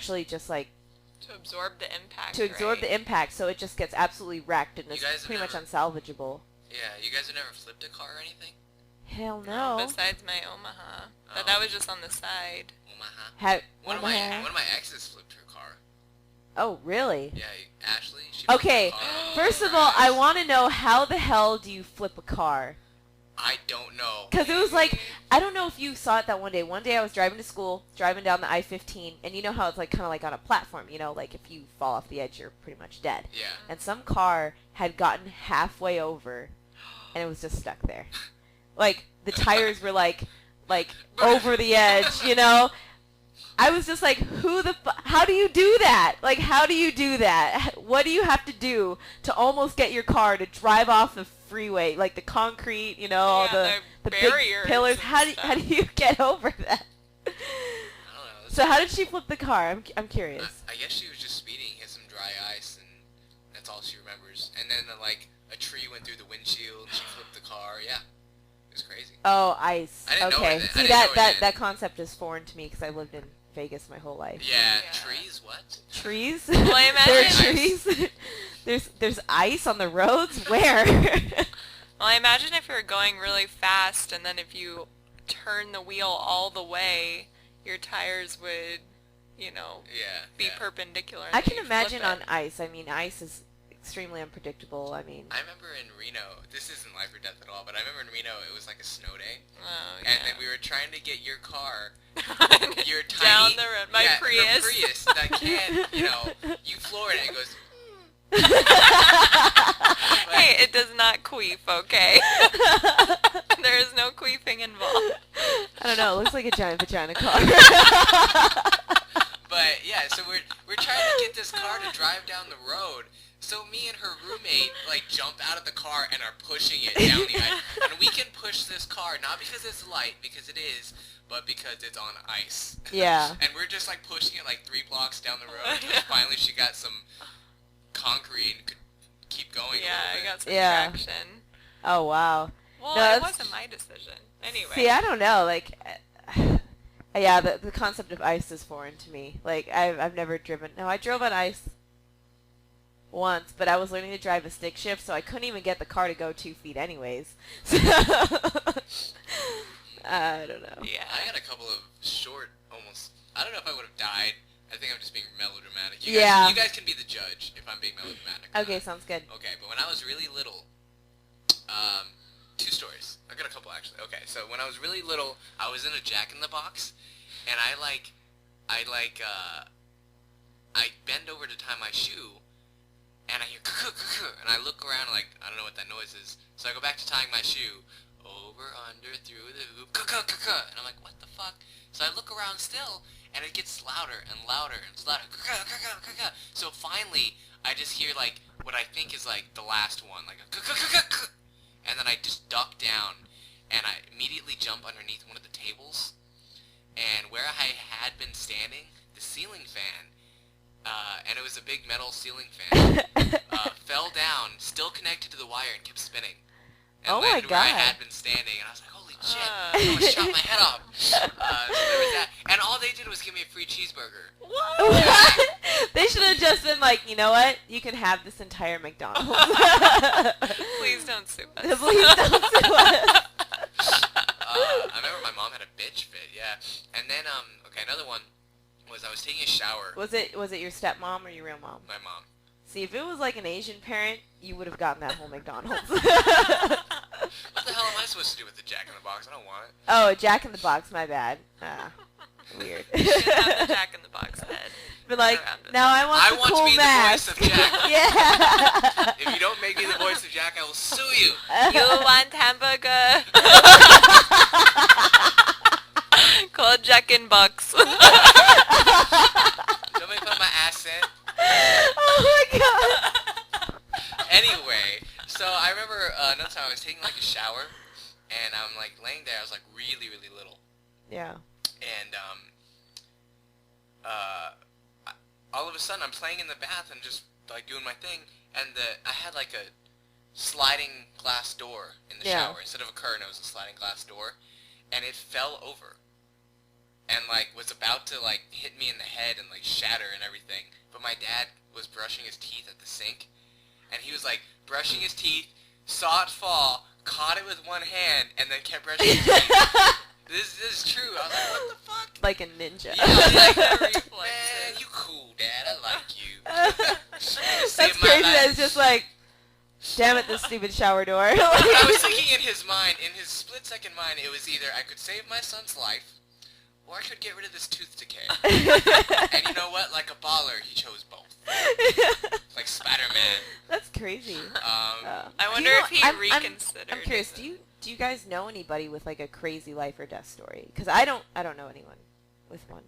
actually just like to absorb the impact. The impact, so it just gets absolutely wrecked and it's pretty much unsalvageable. Yeah, you guys have never flipped a car or anything? Hell no. Besides my Omaha, but that was just on the side. Omaha. One of my exes flipped her car. Oh, really? Yeah, Ashley. Okay, first of all, I want to know how the hell do you flip a car? I don't know. Because it was like, I don't know if you saw it that one day. One day I was driving to school, driving down the I-15, and you know how it's like kind of like on a platform, you know, like if you fall off the edge, you're pretty much dead. Yeah. And some car had gotten halfway over, and it was just stuck there. Like, the tires were like over the edge, you know? I was just like, how do you do that? Like, how do you do that? What do you have to do to almost get your car to drive off the freeway? Like, the concrete, you know, all the big pillars. How do you get over that? I don't know. So how did she flip the car? I'm curious. I guess she was just speeding, hit some dry ice, and that's all she remembers. And then, like, a tree went through the windshield, she flipped the car, yeah. It was crazy. Oh, ice. I didn't okay. know it, See, that concept is foreign to me because I lived in Vegas my whole life. Yeah. Trees? What? Trees? Well, I imagine there are trees? there's ice on the roads? Where? Well, I imagine if you're going really fast and then if you turn the wheel all the way, your tires would, you know, be perpendicular. I can imagine on ice. I mean, ice is extremely unpredictable. I mean, I remember in Reno, this isn't life or death at all, but I remember in Reno it was like a snow day. Oh, and then we were trying to get your car, your tiny, down the road, my Prius. The Prius that can, you know, you floor it and it goes. Hey, it does not queef, okay? There is no queefing involved. I don't know. It looks like a giant vagina car. But yeah, so we're trying to get this car to drive down the road. So me and her roommate like jump out of the car and are pushing it down the ice. And we can push this car not because it's light, because it is, but because it's on ice. Yeah. And we're just like pushing it like 3 blocks down the road. And finally she got some concrete and could keep going. Yeah, I got some traction. Oh wow. Well, no, it wasn't my decision. Anyway. See, I don't know. Like, yeah, the concept of ice is foreign to me. Like, I've never driven. No, I drove on ice once, but I was learning to drive a stick shift, so I couldn't even get the car to go 2 feet anyways. So, I don't know. Yeah, I had a couple of short, almost. I don't know if I would have died. I think I'm just being melodramatic. You guys can be the judge if I'm being melodramatic. Okay, sounds good. Okay, but when I was really little, 2 stories. I got a couple actually. Okay, so when I was really little, I was in a Jack in the Box, and I bend over to tie my shoe, and I hear and I look around like I don't know what that noise is. So I go back to tying my shoe, over, under, through the hoop, and I'm like, what the fuck? So I look around still, and it gets louder and louder and louder. So finally, I just hear like what I think is like the last one, like a and then I just duck down, and I immediately jump underneath one of the tables, and where I had been standing, the ceiling fan, and it was a big metal ceiling fan, fell down, still connected to the wire, and kept spinning. And oh my god! Where I had been standing, and I was like, holy shit, I almost shot my head off. So there was that. And all they did was give me a free cheeseburger. What? They should have just been like, you know what? You can have this entire McDonald's. Please don't sue us. Please don't sue us. I remember my mom had a bitch fit, yeah. And then, okay, another one was I was taking a shower. Was it your stepmom or your real mom? My mom. See, if it was like an Asian parent, you would have gotten that whole McDonald's. What the hell am I supposed to do with the Jack in the Box? I don't want it. Oh, Jack in the Box, my bad. Weird. You should have the Jack in the Box head. But like, now I want the cool mask. To be the voice of Jack. Yeah. If you don't make me the voice of Jack, I will sue you. You want hamburger? Call Jack in Box. Don't make fun of my accent. Oh my god. Anyway, so I remember another time I was taking like a shower, and I'm like laying there. I was like really, really little. Yeah. And all of a sudden I'm playing in the bath and just like doing my thing, and I had like a sliding glass door in the shower instead of a curtain. It was a sliding glass door, and it fell over. and like was about to like hit me in the head and like shatter and everything. But my dad was brushing his teeth at the sink, and he was like brushing his teeth, saw it fall, caught it with one hand, and then kept brushing his teeth. This is true. I was like, what the fuck? Like a ninja. Yeah, I was like, man, you cool, Dad. I like you. That's crazy. That it's just like, damn it, this stupid shower door. I was thinking in his mind, in his split-second mind, it was either I could save my son's life, or I could get rid of this tooth decay. And you know what? Like a baller, he chose both. Like Spider-Man. That's crazy. I wonder if he reconsidered. I'm curious. Do you guys know anybody with like a crazy life or death story? Because I don't know anyone with one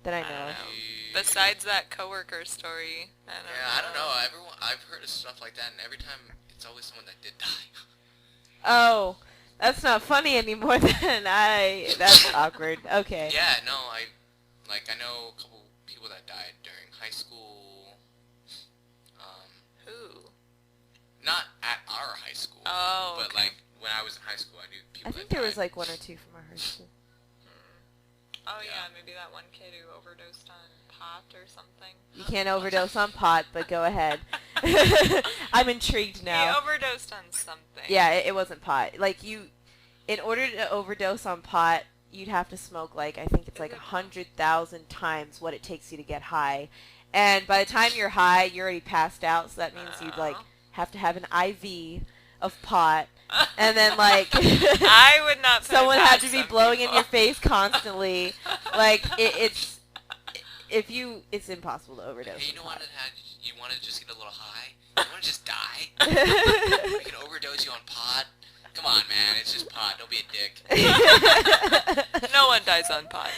that I know. Besides that coworker story, I don't know. I've heard of stuff like that, and every time it's always someone that did die. Oh, that's not funny anymore. Then that's awkward. Okay. Yeah, no, I know a couple people that died during high school. Who? Not at our high school. Oh. But like when I was in high school, I knew people. I think there was like one or two from our high school. Oh yeah, maybe that one kid who overdosed on pot or something. You can't overdose on pot, but go ahead. I'm intrigued now. He overdosed on something. Yeah, it wasn't pot. Like in order to overdose on pot, you'd have to smoke like I think it's like 100,000 times what it takes you to get high, and by the time you're high, you're already passed out. So that means you'd like have to have an IV of pot. And then, like, I would not. Someone had to be blowing in your face constantly. Like, it's impossible to overdose. Hey, you know what? You want to just get a little high? You want to just die? We can overdose you on pot. Come on, man. It's just pot. Don't be a dick. No one dies on pot.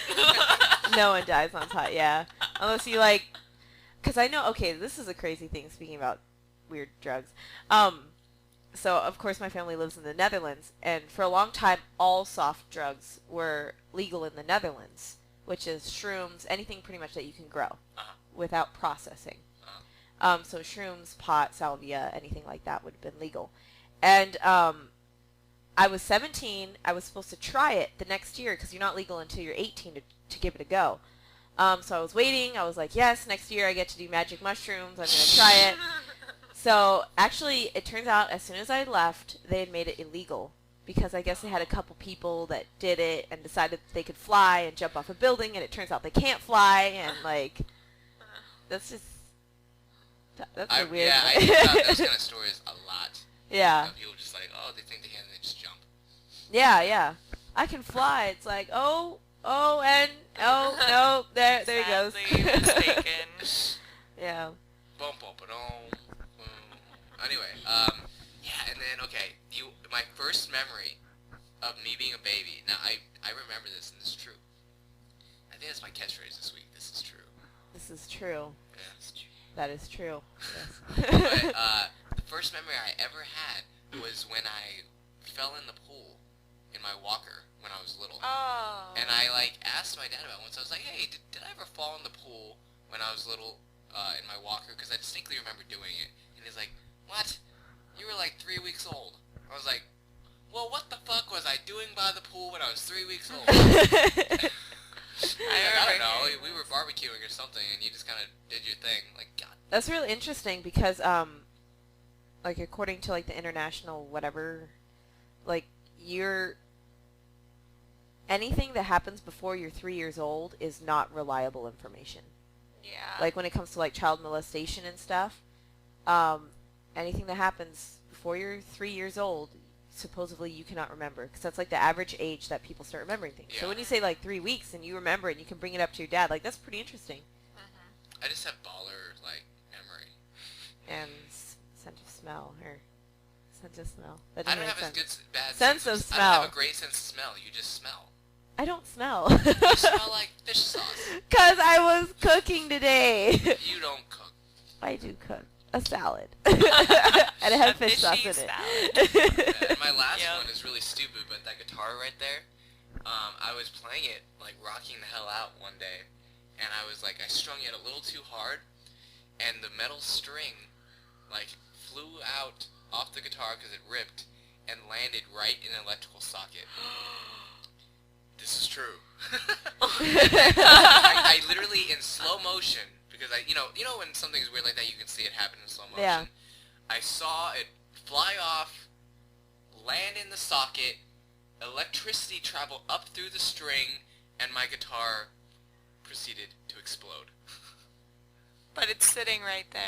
No one dies on pot. Yeah, unless you like. Because I know. Okay, this is a crazy thing. Speaking about weird drugs. So, of course, my family lives in the Netherlands, and for a long time, all soft drugs were legal in the Netherlands, which is shrooms, anything pretty much that you can grow without processing. So shrooms, pot, salvia, anything like that would have been legal. And I was 17. I was supposed to try it the next year because you're not legal until you're 18 to give it a go. So I was waiting. I was like, yes, next year I get to do magic mushrooms. I'm going to try it. So, actually, it turns out as soon as I left, they had made it illegal because I guess they had a couple people that did it and decided they could fly and jump off a building, and it turns out they can't fly, and, like, that's a weird... Yeah, I hear about those kind of stories a lot. Yeah. People just like, oh, they think they can, and they just jump. Yeah. I can fly. It's like, no, there he goes. Sadly mistaken. Yeah. Boom, boom, boom. Anyway, and then, okay, my first memory of me being a baby, now, I remember this, and this is true. I think that's my catchphrase this week, this is true. This is true. Yeah, it's true. That is true, yes. But, the first memory I ever had was when I fell in the pool in my walker when I was little. Oh. And I, like, asked my dad about it once. I was like, hey, did I ever fall in the pool when I was little in my walker? Because I distinctly remember doing it. And he's like, what? You were like 3 weeks old. I was like, well, what the fuck was I doing by the pool when I was 3 weeks old? I don't know. We were barbecuing or something, and you just kind of did your thing. Like, God. That's really interesting because, like, according to, like, the international whatever, like, anything that happens before you're 3 years old is not reliable information. Yeah. Like, when it comes to, like, child molestation and stuff, anything that happens before you're 3 years old, supposedly you cannot remember. Because that's, like, the average age that people start remembering things. Yeah. So when you say, like, 3 weeks and you remember it and you can bring it up to your dad, like, that's pretty interesting. Mm-hmm. I just have baller, like, memory. And sense of smell, or sense of smell. That I doesn't don't make have sense. as good bad Sense of I smell. don't have a great sense of smell. You just smell. I don't smell. You smell like fish sauce. Because I was cooking today. You don't cook. I do cook. A salad. And it had fish sauce in it. And my last one is really stupid, but that guitar right there, I was playing it, like, rocking the hell out one day, and I was like, I strung it a little too hard, and the metal string, like, flew out off the guitar because it ripped, and landed right in an electrical socket. this is true. I literally, in slow motion, because you know when something's weird like that, you can see it happen in slow motion. Yeah. I saw it fly off, land in the socket, electricity travel up through the string, and my guitar proceeded to explode. But it's sitting right there.